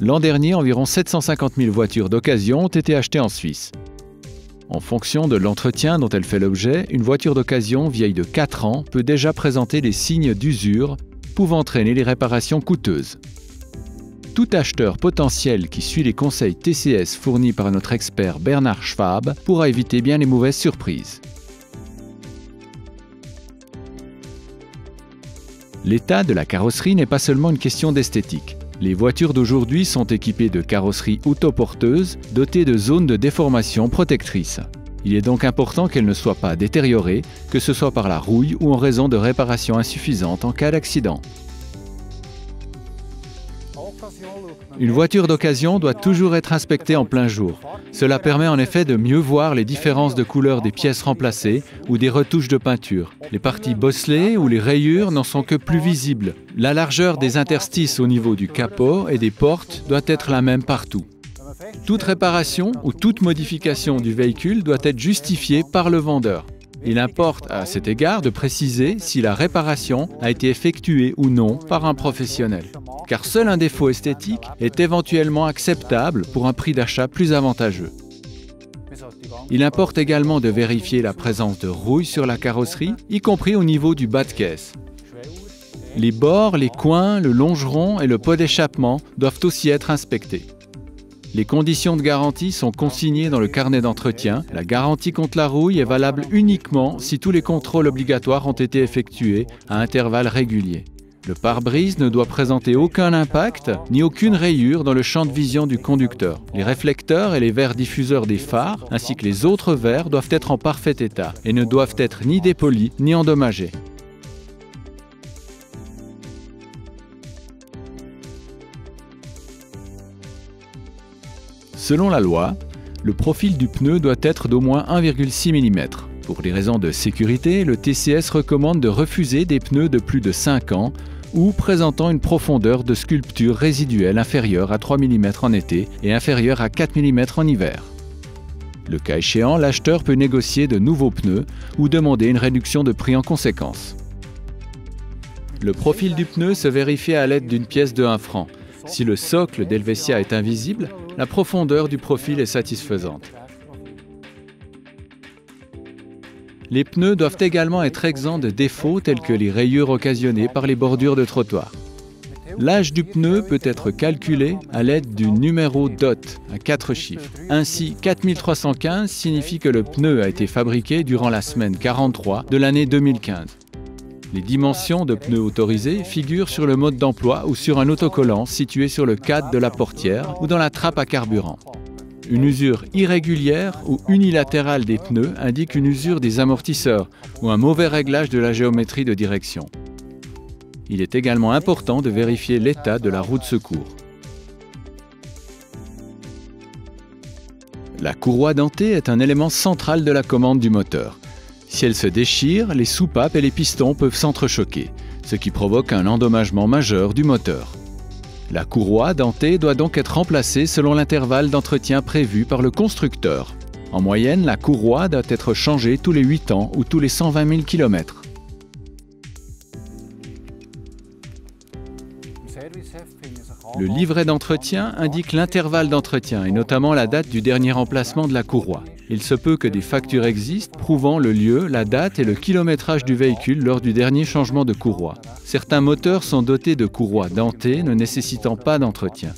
L'an dernier, environ 750 000 voitures d'occasion ont été achetées en Suisse. En fonction de l'entretien dont elle fait l'objet, une voiture d'occasion vieille de 4 ans peut déjà présenter des signes d'usure, pouvant entraîner les réparations coûteuses. Tout acheteur potentiel qui suit les conseils TCS fournis par notre expert Bernard Schwab pourra éviter bien les mauvaises surprises. L'état de la carrosserie n'est pas seulement une question d'esthétique. Les voitures d'aujourd'hui sont équipées de carrosseries autoporteuses dotées de zones de déformation protectrices. Il est donc important qu'elles ne soient pas détériorées, que ce soit par la rouille ou en raison de réparations insuffisantes en cas d'accident. Une voiture d'occasion doit toujours être inspectée en plein jour. Cela permet en effet de mieux voir les différences de couleur des pièces remplacées ou des retouches de peinture. Les parties bosselées ou les rayures n'en sont que plus visibles. La largeur des interstices au niveau du capot et des portes doit être la même partout. Toute réparation ou toute modification du véhicule doit être justifiée par le vendeur. Il importe à cet égard de préciser si la réparation a été effectuée ou non par un professionnel. Car seul un défaut esthétique est éventuellement acceptable pour un prix d'achat plus avantageux. Il importe également de vérifier la présence de rouille sur la carrosserie, y compris au niveau du bas de caisse. Les bords, les coins, le longeron et le pot d'échappement doivent aussi être inspectés. Les conditions de garantie sont consignées dans le carnet d'entretien. La garantie contre la rouille est valable uniquement si tous les contrôles obligatoires ont été effectués à intervalles réguliers. Le pare-brise ne doit présenter aucun impact ni aucune rayure dans le champ de vision du conducteur. Les réflecteurs et les verres diffuseurs des phares, ainsi que les autres verres, doivent être en parfait état et ne doivent être ni dépolis ni endommagés. Selon la loi, le profil du pneu doit être d'au moins 1,6 mm. Pour des raisons de sécurité, le TCS recommande de refuser des pneus de plus de 5 ans ou présentant une profondeur de sculpture résiduelle inférieure à 3 mm en été et inférieure à 4 mm en hiver. Le cas échéant, l'acheteur peut négocier de nouveaux pneus ou demander une réduction de prix en conséquence. Le profil du pneu se vérifie à l'aide d'une pièce de 1 franc. Si le socle d'Helvetia est invisible, la profondeur du profil est satisfaisante. Les pneus doivent également être exempts de défauts tels que les rayures occasionnées par les bordures de trottoir. L'âge du pneu peut être calculé à l'aide du numéro DOT à 4 chiffres. Ainsi, 4315 signifie que le pneu a été fabriqué durant la semaine 43 de l'année 2015. Les dimensions de pneus autorisés figurent sur le mode d'emploi ou sur un autocollant situé sur le cadre de la portière ou dans la trappe à carburant. Une usure irrégulière ou unilatérale des pneus indique une usure des amortisseurs ou un mauvais réglage de la géométrie de direction. Il est également important de vérifier l'état de la roue de secours. La courroie dentée est un élément central de la commande du moteur. Si elle se déchire, les soupapes et les pistons peuvent s'entrechoquer, ce qui provoque un endommagement majeur du moteur. La courroie dentée doit donc être remplacée selon l'intervalle d'entretien prévu par le constructeur. En moyenne, la courroie doit être changée tous les 8 ans ou tous les 120 000 km. Le livret d'entretien indique l'intervalle d'entretien et notamment la date du dernier remplacement de la courroie. Il se peut que des factures existent prouvant le lieu, la date et le kilométrage du véhicule lors du dernier changement de courroie. Certains moteurs sont dotés de courroies dentées ne nécessitant pas d'entretien.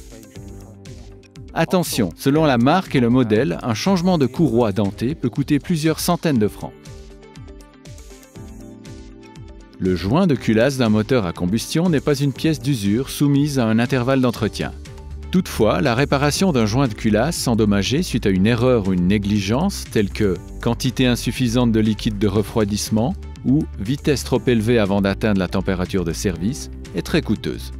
Attention, selon la marque et le modèle, un changement de courroie dentée peut coûter plusieurs centaines de francs. Le joint de culasse d'un moteur à combustion n'est pas une pièce d'usure soumise à un intervalle d'entretien. Toutefois, la réparation d'un joint de culasse endommagé suite à une erreur ou une négligence, telle que quantité insuffisante de liquide de refroidissement ou vitesse trop élevée avant d'atteindre la température de service, est très coûteuse.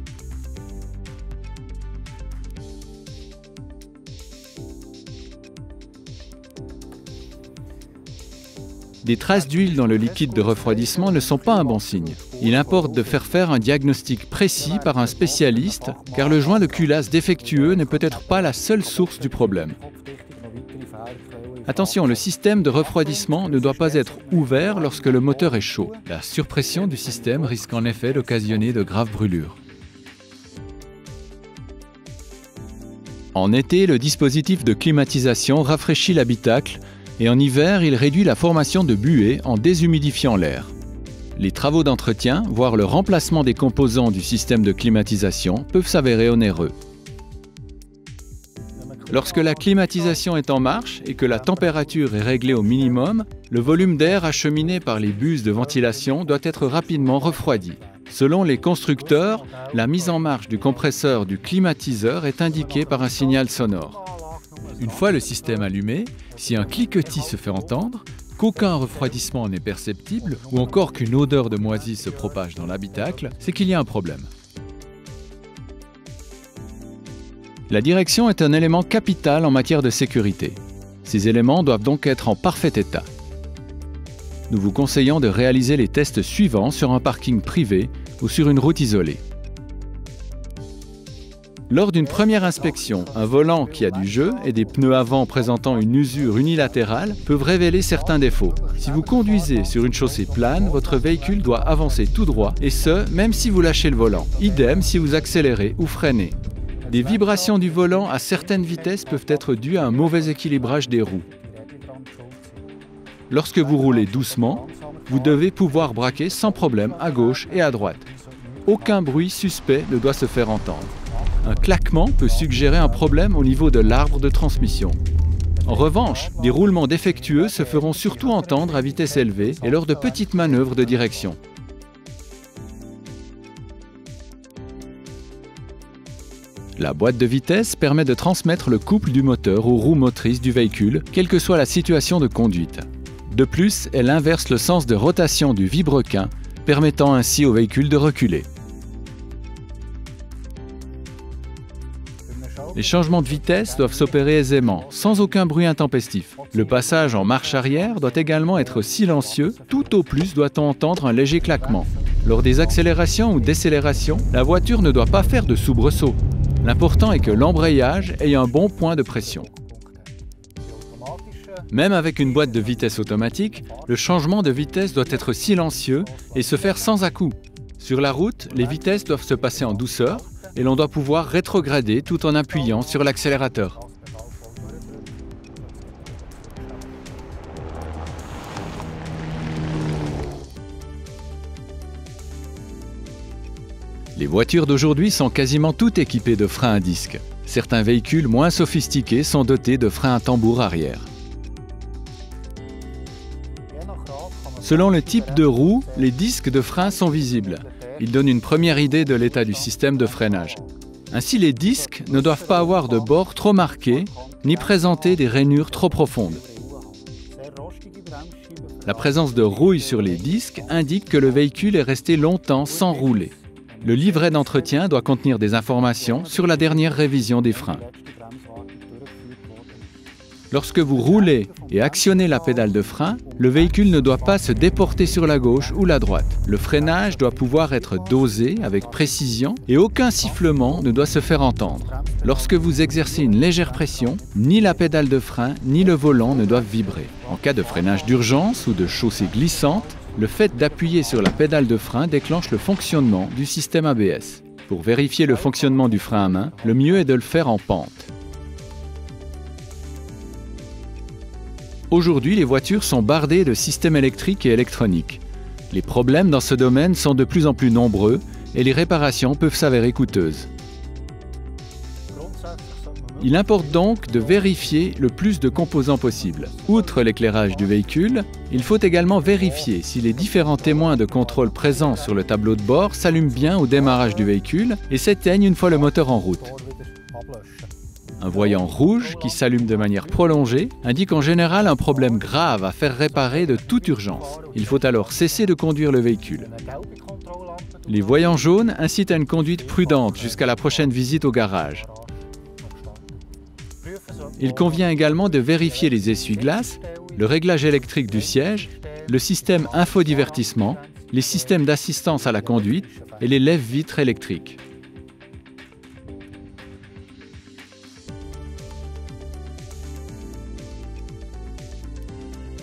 Des traces d'huile dans le liquide de refroidissement ne sont pas un bon signe. Il importe de faire un diagnostic précis par un spécialiste, car le joint de culasse défectueux n'est peut-être pas la seule source du problème. Attention, le système de refroidissement ne doit pas être ouvert lorsque le moteur est chaud. La surpression du système risque en effet d'occasionner de graves brûlures. En été, le dispositif de climatisation rafraîchit l'habitacle et en hiver, il réduit la formation de buées en déshumidifiant l'air. Les travaux d'entretien, voire le remplacement des composants du système de climatisation, peuvent s'avérer onéreux. Lorsque la climatisation est en marche et que la température est réglée au minimum, le volume d'air acheminé par les buses de ventilation doit être rapidement refroidi. Selon les constructeurs, la mise en marche du compresseur du climatiseur est indiquée par un signal sonore. Une fois le système allumé, si un cliquetis se fait entendre, qu'aucun refroidissement n'est perceptible ou encore qu'une odeur de moisi se propage dans l'habitacle, c'est qu'il y a un problème. La direction est un élément capital en matière de sécurité. Ces éléments doivent donc être en parfait état. Nous vous conseillons de réaliser les tests suivants sur un parking privé ou sur une route isolée. Lors d'une première inspection, un volant qui a du jeu et des pneus avant présentant une usure unilatérale peuvent révéler certains défauts. Si vous conduisez sur une chaussée plane, votre véhicule doit avancer tout droit, et ce, même si vous lâchez le volant. Idem si vous accélérez ou freinez. Des vibrations du volant à certaines vitesses peuvent être dues à un mauvais équilibrage des roues. Lorsque vous roulez doucement, vous devez pouvoir braquer sans problème à gauche et à droite. Aucun bruit suspect ne doit se faire entendre. Un claquement peut suggérer un problème au niveau de l'arbre de transmission. En revanche, des roulements défectueux se feront surtout entendre à vitesse élevée et lors de petites manœuvres de direction. La boîte de vitesse permet de transmettre le couple du moteur aux roues motrices du véhicule, quelle que soit la situation de conduite. De plus, elle inverse le sens de rotation du vilebrequin, permettant ainsi au véhicule de reculer. Les changements de vitesse doivent s'opérer aisément, sans aucun bruit intempestif. Le passage en marche arrière doit également être silencieux, tout au plus doit-on entendre un léger claquement. Lors des accélérations ou décélérations, la voiture ne doit pas faire de soubresauts. L'important est que l'embrayage ait un bon point de pression. Même avec une boîte de vitesse automatique, le changement de vitesse doit être silencieux et se faire sans à-coups. Sur la route, les vitesses doivent se passer en douceur et l'on doit pouvoir rétrograder tout en appuyant sur l'accélérateur. Les voitures d'aujourd'hui sont quasiment toutes équipées de freins à disque. Certains véhicules moins sophistiqués sont dotés de freins à tambour arrière. Selon le type de roue, les disques de frein sont visibles. Ils donnent une première idée de l'état du système de freinage. Ainsi, les disques ne doivent pas avoir de bords trop marqués, ni présenter des rainures trop profondes. La présence de rouille sur les disques indique que le véhicule est resté longtemps sans rouler. Le livret d'entretien doit contenir des informations sur la dernière révision des freins. Lorsque vous roulez et actionnez la pédale de frein, le véhicule ne doit pas se déporter sur la gauche ou la droite. Le freinage doit pouvoir être dosé avec précision et aucun sifflement ne doit se faire entendre. Lorsque vous exercez une légère pression, ni la pédale de frein ni le volant ne doivent vibrer. En cas de freinage d'urgence ou de chaussée glissante, le fait d'appuyer sur la pédale de frein déclenche le fonctionnement du système ABS. Pour vérifier le fonctionnement du frein à main, le mieux est de le faire en pente. Aujourd'hui, les voitures sont bardées de systèmes électriques et électroniques. Les problèmes dans ce domaine sont de plus en plus nombreux et les réparations peuvent s'avérer coûteuses. Il importe donc de vérifier le plus de composants possible. Outre l'éclairage du véhicule, il faut également vérifier si les différents témoins de contrôle présents sur le tableau de bord s'allument bien au démarrage du véhicule et s'éteignent une fois le moteur en route. Un voyant rouge qui s'allume de manière prolongée indique en général un problème grave à faire réparer de toute urgence. Il faut alors cesser de conduire le véhicule. Les voyants jaunes incitent à une conduite prudente jusqu'à la prochaine visite au garage. Il convient également de vérifier les essuie-glaces, le réglage électrique du siège, le système infodivertissement, les systèmes d'assistance à la conduite et les lève-vitres électriques.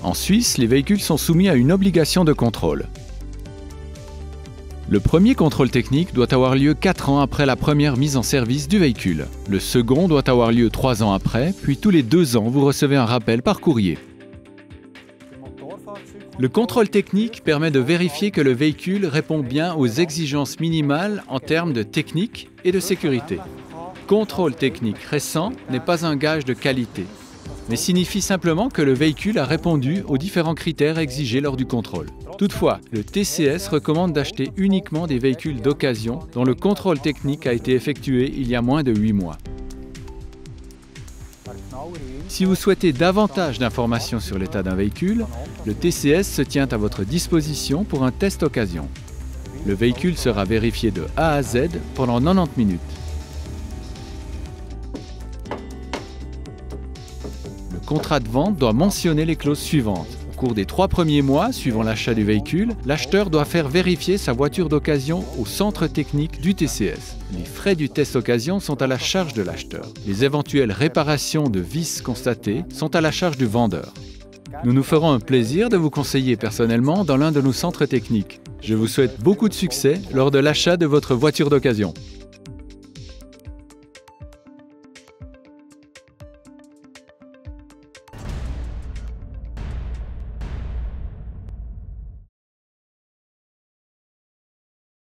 En Suisse, les véhicules sont soumis à une obligation de contrôle. Le premier contrôle technique doit avoir lieu 4 ans après la première mise en service du véhicule. Le second doit avoir lieu 3 ans après, puis tous les 2 ans, vous recevez un rappel par courrier. Le contrôle technique permet de vérifier que le véhicule répond bien aux exigences minimales en termes de technique et de sécurité. Contrôle technique récent n'est pas un gage de qualité, mais signifie simplement que le véhicule a répondu aux différents critères exigés lors du contrôle. Toutefois, le TCS recommande d'acheter uniquement des véhicules d'occasion dont le contrôle technique a été effectué il y a moins de 8 mois. Si vous souhaitez davantage d'informations sur l'état d'un véhicule, le TCS se tient à votre disposition pour un test occasion. Le véhicule sera vérifié de A à Z pendant 90 minutes. Le contrat de vente doit mentionner les clauses suivantes. Au cours des 3 premiers mois suivant l'achat du véhicule, l'acheteur doit faire vérifier sa voiture d'occasion au centre technique du TCS. Les frais du test occasion sont à la charge de l'acheteur. Les éventuelles réparations de vis constatées sont à la charge du vendeur. Nous nous ferons un plaisir de vous conseiller personnellement dans l'un de nos centres techniques. Je vous souhaite beaucoup de succès lors de l'achat de votre voiture d'occasion.